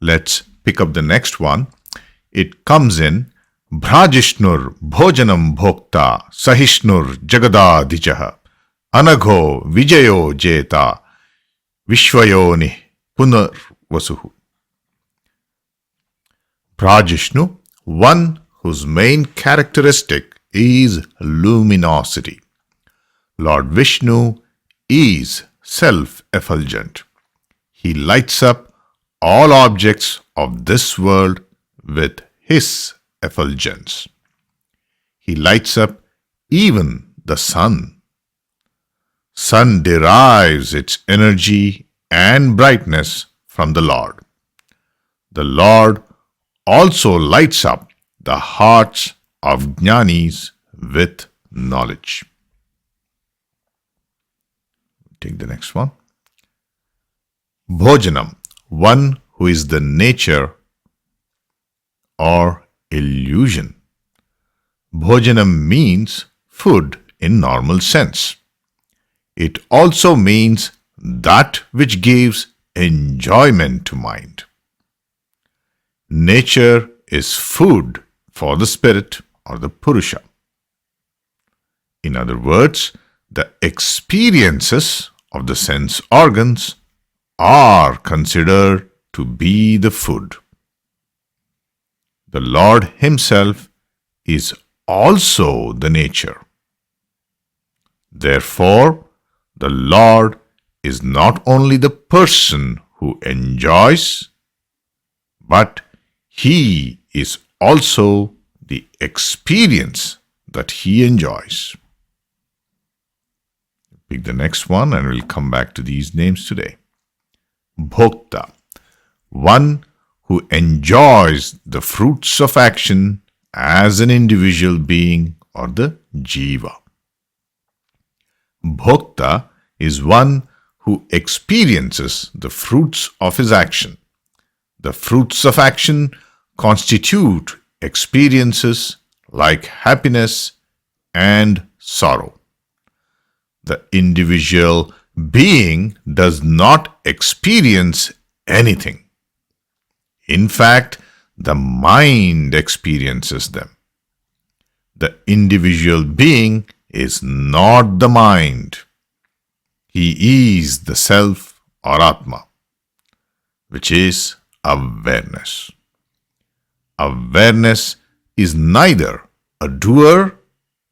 Let's pick up the next one. It comes in Bhrajishnuh Bhojanam Bhokta Sahishnur Jagadadijaha Anagho Vijayo Jeta Vishwayoni Punarvasuhu. Bhrajishnuh, one whose main characteristic is luminosity. Lord Vishnu is self-effulgent. He lights up all objects of this world with his effulgence. He lights up even the sun. Sun derives its energy and brightness from the Lord. The Lord also lights up the hearts of jnanis with knowledge. Take the next one. Bhojanam, one who is the nature or illusion. Bhojanam means food in normal sense. It also means that which gives enjoyment to mind. Nature is food for the spirit or the Purusha. In other words, the experiences of the sense organs are considered to be the food. The Lord Himself is also the nature. Therefore, the Lord is not only the person who enjoys, but He is also the experience that He enjoys. Pick the next one and we'll come back to these names today. Bhokta, one who enjoys the fruits of action as an individual being or the jiva. Bhokta is one who experiences the fruits of his action. The fruits of action constitute experiences like happiness and sorrow. The individual being does not experience anything. In fact, the mind experiences them. The individual being is not the mind. He is the self or Atma, which is awareness. Awareness is neither a doer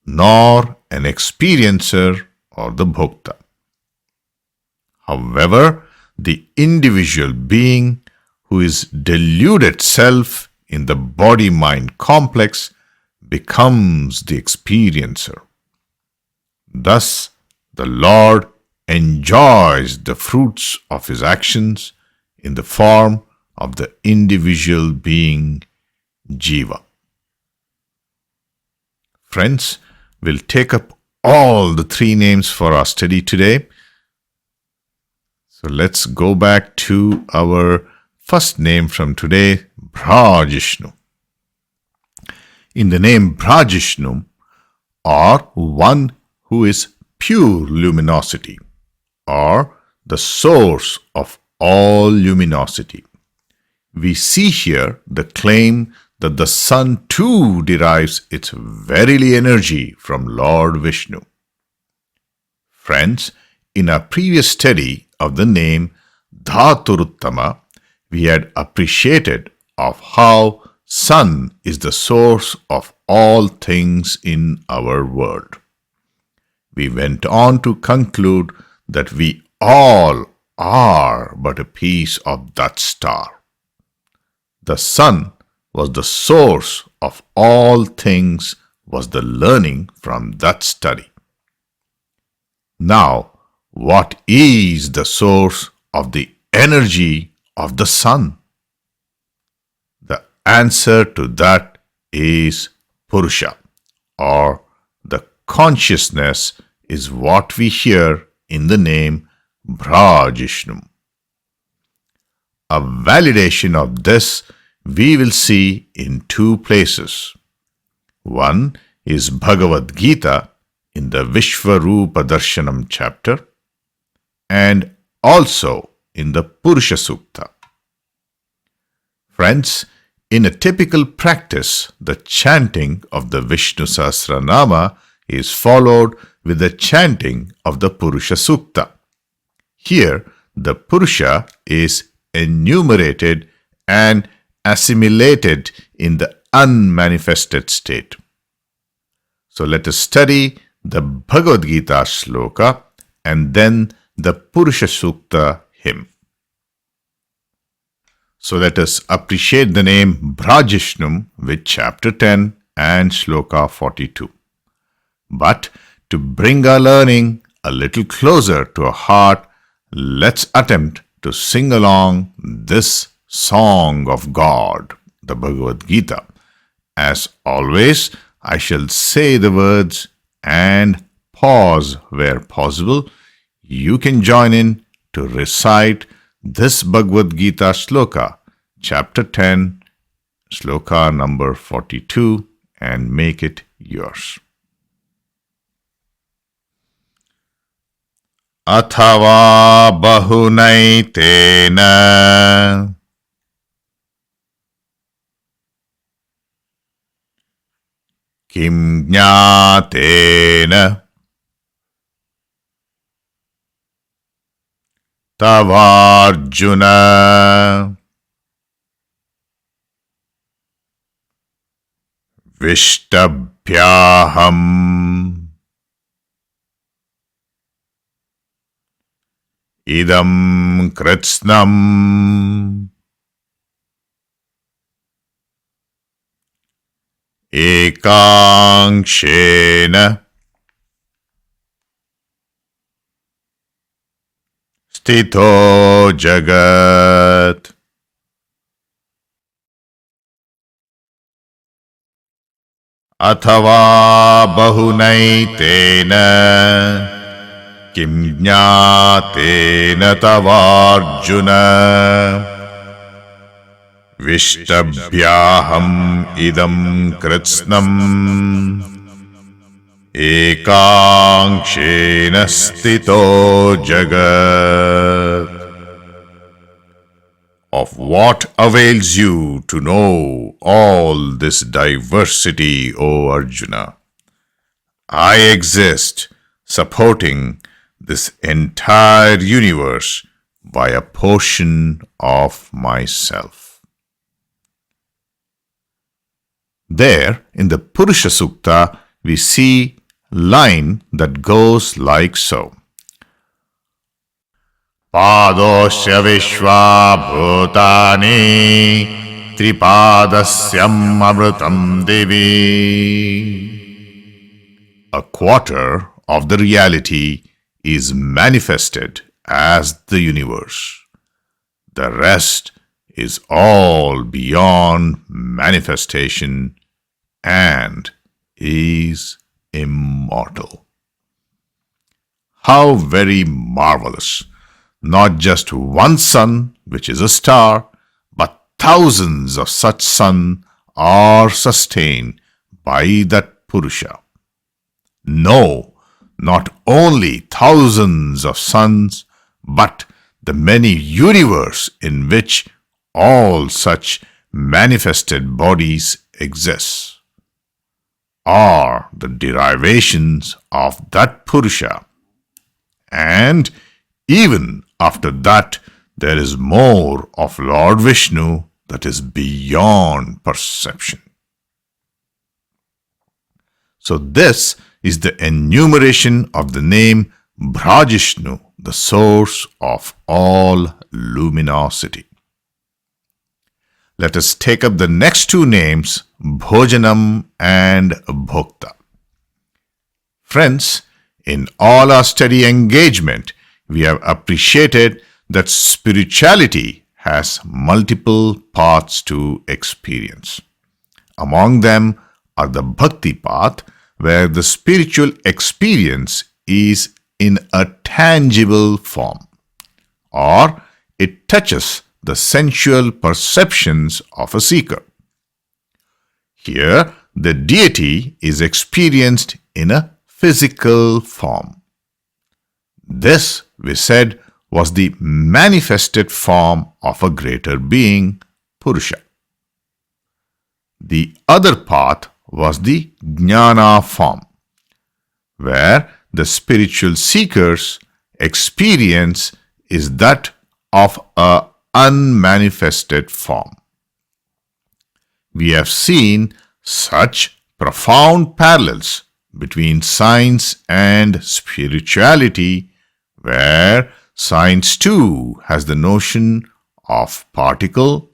nor an experiencer or the Bhokta. However, the individual being who is deluded self in the body-mind complex becomes the experiencer. Thus, the Lord enjoys the fruits of His actions in the form of the individual being Jiva. Friends, we'll take up all the three names for our study today. So let's go back to our first name from today, Bhrajishnuh. In the name Bhrajishnuh, or one who is pure luminosity, or the source of all luminosity. We see here the claim that the sun too derives its verily energy from Lord Vishnu. Friends, in our previous study of the name Dhaturuttama, we had appreciated of how sun is the source of all things in our world. We went on to conclude that we all are but a piece of that star. The sun was the source of all things, was the learning from that study. Now, what is the source of the energy of the sun? The answer to that is Purusha, or the consciousness is what we hear in the name Bhrajishnuh. A validation of this we will see in two places. One is Bhagavad Gita in the Drk-Drsya-Viveka chapter, and also in the Purusha Sukta. Friends, in a typical practice, the chanting of the Vishnu Sahasranama is followed with the chanting of the Purusha Sukta. Here, the Purusha is enumerated and assimilated in the unmanifested state. So let us study the Bhagavad Gita shloka and then the Purusha Sukta hymn. So let us appreciate the name Bhrajishnuh with chapter 10 and shloka 42. But to bring our learning a little closer to our heart, let's attempt to sing along this song of God, the Bhagavad Gita. As always, I shall say the words and pause where possible. You can join in to recite this Bhagavad Gita shloka, chapter 10, shloka number 42, and make it yours. Athava bahunaitena kim jnatena tavarjuna vishtabhyaham idam kritsnam ekanshena stito jagat. Athava bahunaitena kim jnatena tavarjuna vishtabhyaham idam kritsnam ekanshena stito jagat. Of what avails you to know all this diversity, O Arjuna? I exist supporting this entire universe by a portion of myself. There, in the Purusha Sukta, we see a line that goes like so. Padosya vishva bhutani tripadasyam amritam devi. A quarter of the reality is manifested as the universe. The rest is all beyond manifestation and is immortal. How very marvelous! Not just one sun, which is a star, but thousands of such suns are sustained by that Purusha. No, not only thousands of suns, but the many universes in which all such manifested bodies exist are the derivations of that Purusha. And even after that, there is more of Lord Vishnu that is beyond perception. So this is the enumeration of the name Bhrajishnuh, the source of all luminosity. Let us take up the next two names, Bhojanam and Bhokta. Friends, in all our study engagement, we have appreciated that spirituality has multiple paths to experience. Among them are the bhakti path, where the spiritual experience is in a tangible form, or it touches the sensual perceptions of a seeker. Here, the deity is experienced in a physical form. This, we said, was the manifested form of a greater being, Purusha. The other path was the Jnana form, where the spiritual seeker's experience is that of a unmanifested form. We have seen such profound parallels between science and spirituality, where science too has the notion of particle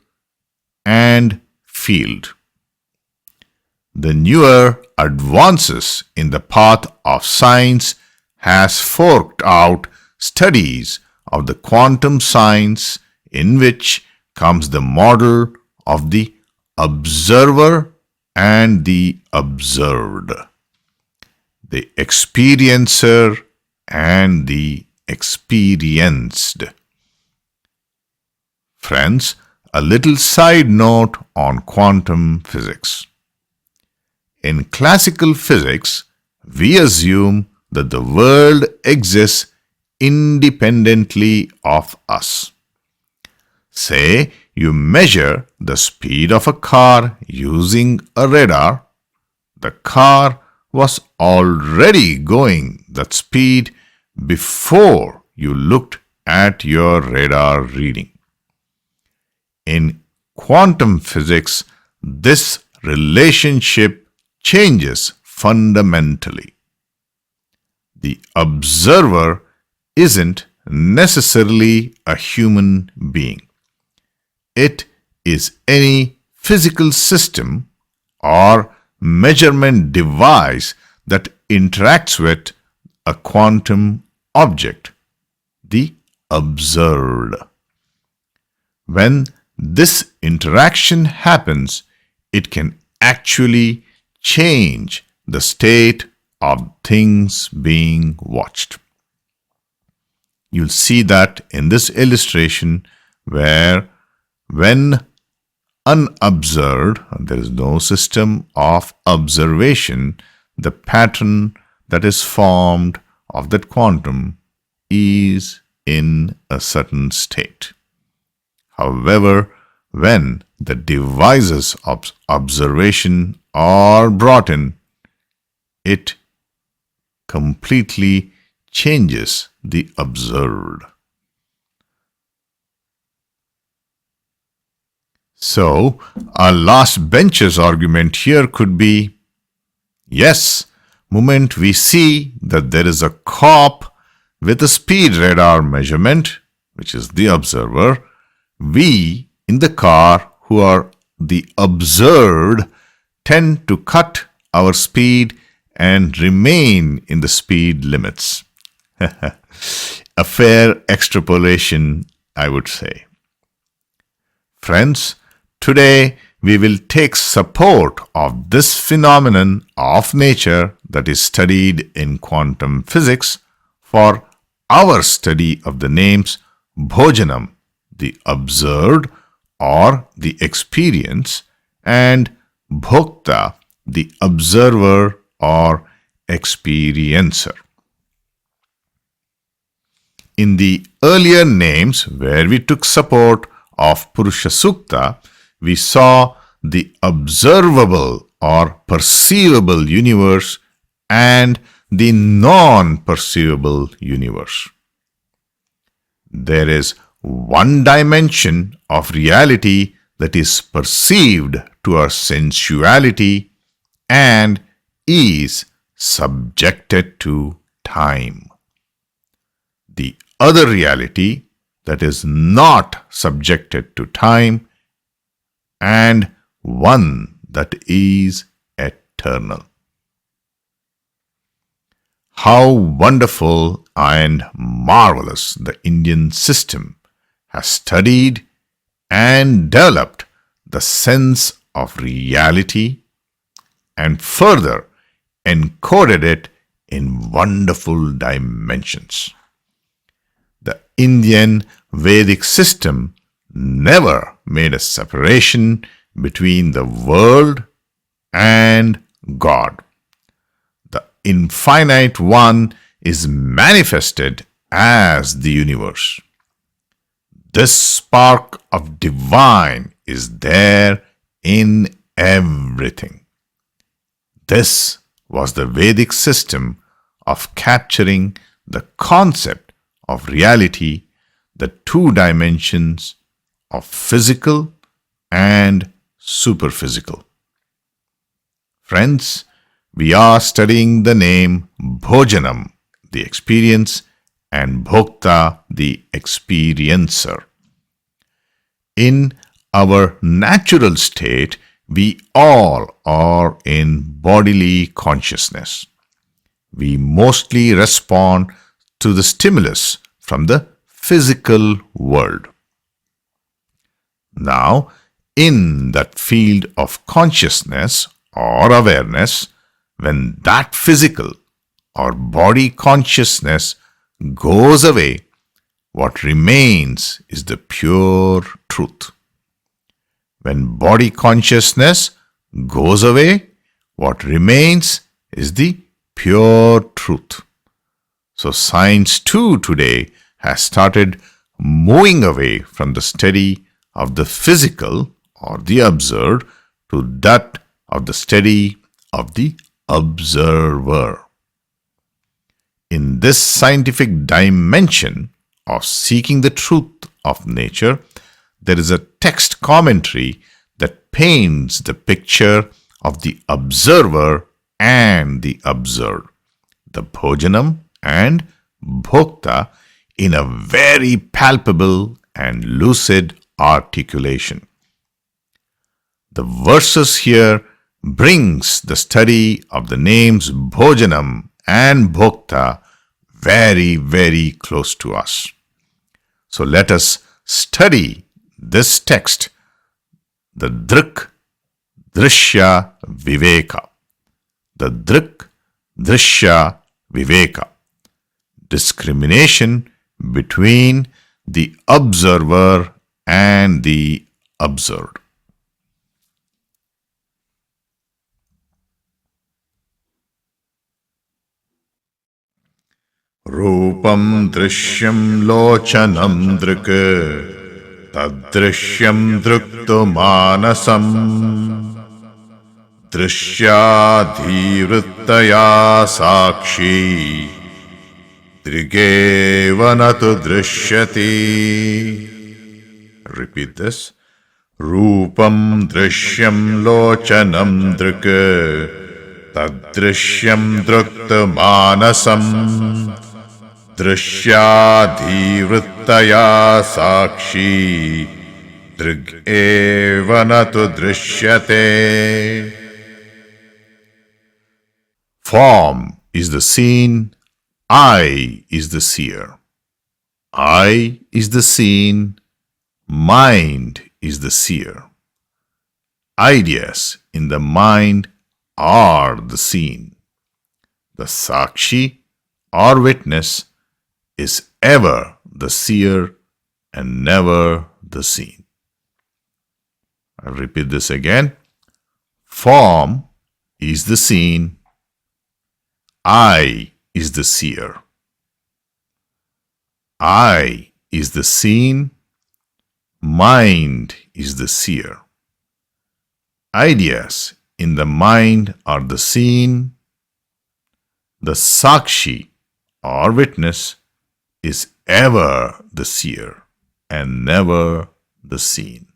and field. The newer advances in the path of science has forked out studies of the quantum science, in which comes the model of the observer and the observed, the experiencer and the experienced. Friends, a little side note on quantum physics. In classical physics, we assume that the world exists independently of us. Say you measure the speed of a car using a radar. The car was already going that speed before you looked at your radar reading. In quantum physics, this relationship changes fundamentally. The observer isn't necessarily a human being. It is any physical system or measurement device that interacts with a quantum object, the observed. When this interaction happens, it can actually change the state of things being watched. You'll see that in this illustration, where when unobserved, there is no system of observation, the pattern that is formed of that quantum is in a certain state. However, when the devices of observation are brought in, it completely changes the observed. So, our last bench's argument here could be, yes, moment we see that there is a cop with a speed radar measurement, which is the observer, we in the car who are the observed tend to cut our speed and remain in the speed limits. A fair extrapolation, I would say. Friends, today we will take support of this phenomenon of nature that is studied in quantum physics for our study of the names Bhojanam, the observed or the experience, and Bhokta, the observer or experiencer. In the earlier names where we took support of Purusha Sukta, we saw the observable or perceivable universe and the non-perceivable universe. There is one dimension of reality that is perceived to our sensuality and is subjected to time. The other reality that is not subjected to time and one that is eternal. How wonderful and marvelous the Indian system has studied and developed the sense of reality and further encoded it in wonderful dimensions. The Indian Vedic system never made a separation between the world and God. The infinite one is manifested as the universe. This spark of divine is there in everything. This was the Vedic system of capturing the concept of reality, the two dimensions of physical and superphysical. Friends, we are studying the name Bhojanam, the experience, and Bhokta, the experiencer. In our natural state, we all are in bodily consciousness. We mostly respond to the stimulus from the physical world. Now, in that field of consciousness or awareness, when that physical or body consciousness goes away, what remains is the pure truth. When body consciousness goes away, what remains is the pure truth. So science too today has started moving away from the study of the physical or the observed to that of the study of the observer. In this scientific dimension of seeking the truth of nature, there is a text commentary that paints the picture of the observer and the observed, the Bhojanam and Bhokta, in a very palpable and lucid articulation. The verses here brings the study of the names Bhojanam and Bhokta very, very close to us. So let us study this text, the Drk-Drsya-Viveka. The Drk-Drsya-Viveka. Discrimination between the observer and the observed. Rupam drishyam lochanam drik tadrishyam drukto manasam drishyadhivrittaya sakshi drigevanatu drishyati. Repeat this. Rupam drishyam lochanam drik tadrishyam drukto manasam drishyadhivrittaya sakshi drg-evanatu drishyate. Form is the seen, I is the seer. I is the seen, mind is the seer. Ideas in the mind are the seen. The Sakshi or witness is ever the seer and never the seen. I'll repeat this again. Form is the seen, I is the seer. I is the seen, mind is the seer. Ideas in the mind are the seen. The Sakshi or witness is ever the seer and never the seen.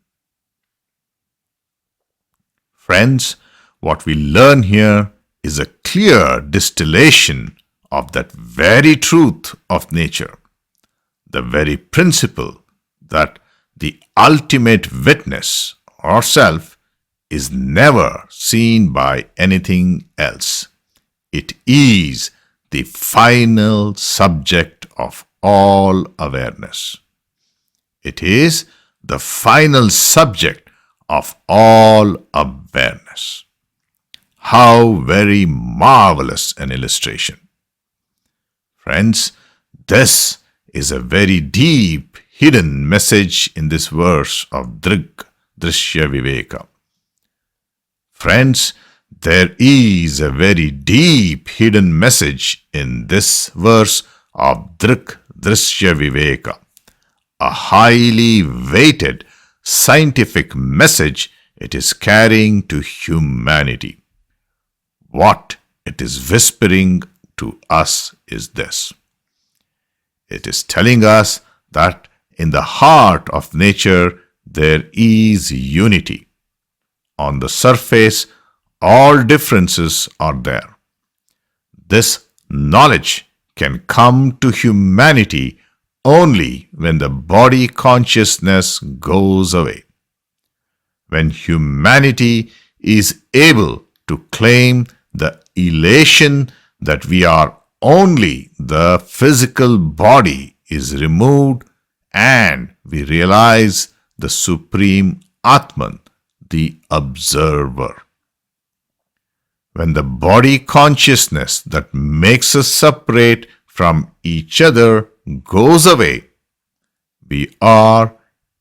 Friends, what we learn here is a clear distillation of that very truth of nature, the very principle that the ultimate witness or self is never seen by anything else. It is the final subject of all awareness. It is the final subject of all awareness. How very marvelous an illustration. Friends, this is a very deep hidden message in this verse of Drk-Drsya-Viveka. Friends, there is a very deep hidden message in this verse of Drk-Drsya-Viveka, a highly weighted scientific message it is carrying to humanity. What it is whispering to us is this. It is telling us that in the heart of nature there is unity. On the surface, all differences are there. This knowledge can come to humanity only when the body consciousness goes away. When humanity is able to claim the elation that we are only the physical body is removed and we realize the Supreme Atman, the observer. When the body consciousness that makes us separate from each other goes away, we are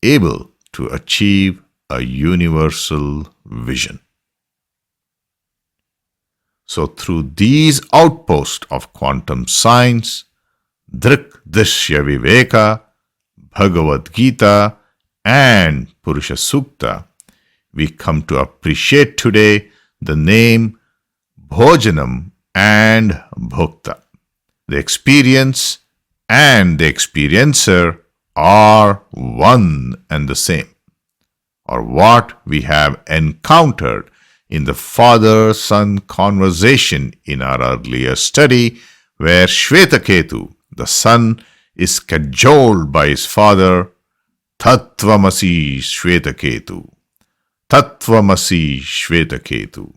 able to achieve a universal vision. So through these outposts of quantum science, Drk-Drsya-Viveka, Bhagavad Gita, and Purusha Sukta, we come to appreciate today the name Bhojanam and Bhokta. The experience and the experiencer are one and the same, or what we have encountered in the father-son conversation in our earlier study, where Shvetaketu, the son, is cajoled by his father, Tattvamasi Shvetaketu. Tattvamasi Shvetaketu.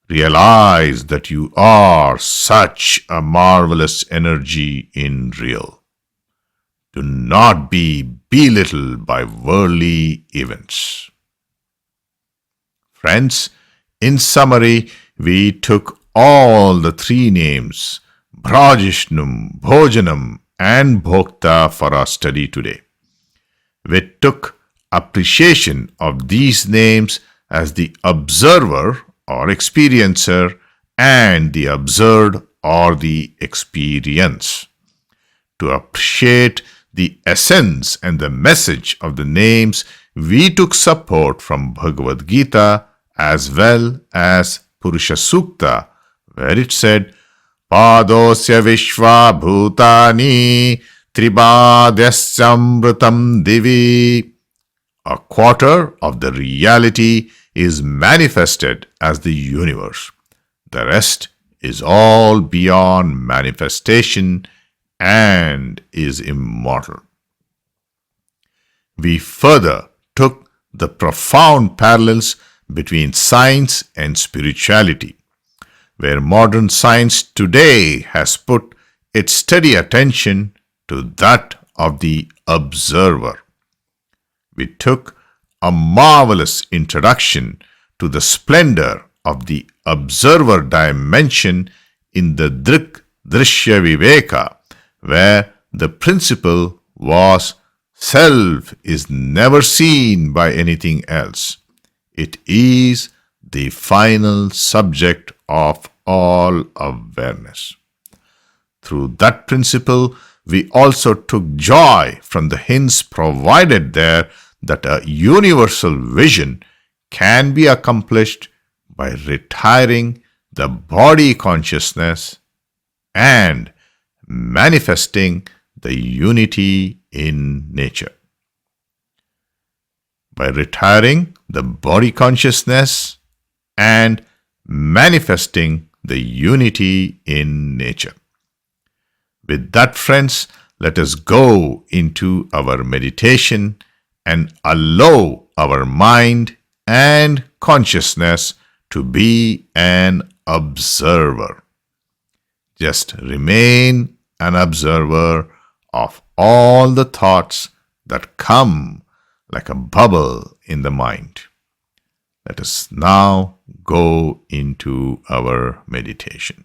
Realize that you are such a marvelous energy in real. Do not be belittled by worldly events. Friends, in summary, we took all the three names, Bhrajishnuh, Bhojanam, and Bhokta for our study today. We took appreciation of these names as the observer or experiencer and the observed or the experience. To appreciate the essence and the message of the names, we took support from Bhagavad Gita as well as Purusha Sukta, where it said, Padosya Vishva Bhutani Tribadyasamrutam Divi. A quarter of the reality is manifested as the universe. The rest is all beyond manifestation and is immortal. We further took the profound parallels between science and spirituality, where modern science today has put its steady attention to that of the observer. We took a marvelous introduction to the splendor of the observer dimension in the Drk-Drsya-Viveka, where the principle was self is never seen by anything else. It is the final subject of all awareness. Through that principle, we also took joy from the hints provided there that a universal vision can be accomplished by retiring the body consciousness and manifesting the unity in nature. By retiring the body consciousness and manifesting the unity in nature. With that, friends, let us go into our meditation and allow our mind and consciousness to be an observer. Just remain an observer of all the thoughts that come like a bubble in the mind. Let us now go into our meditation.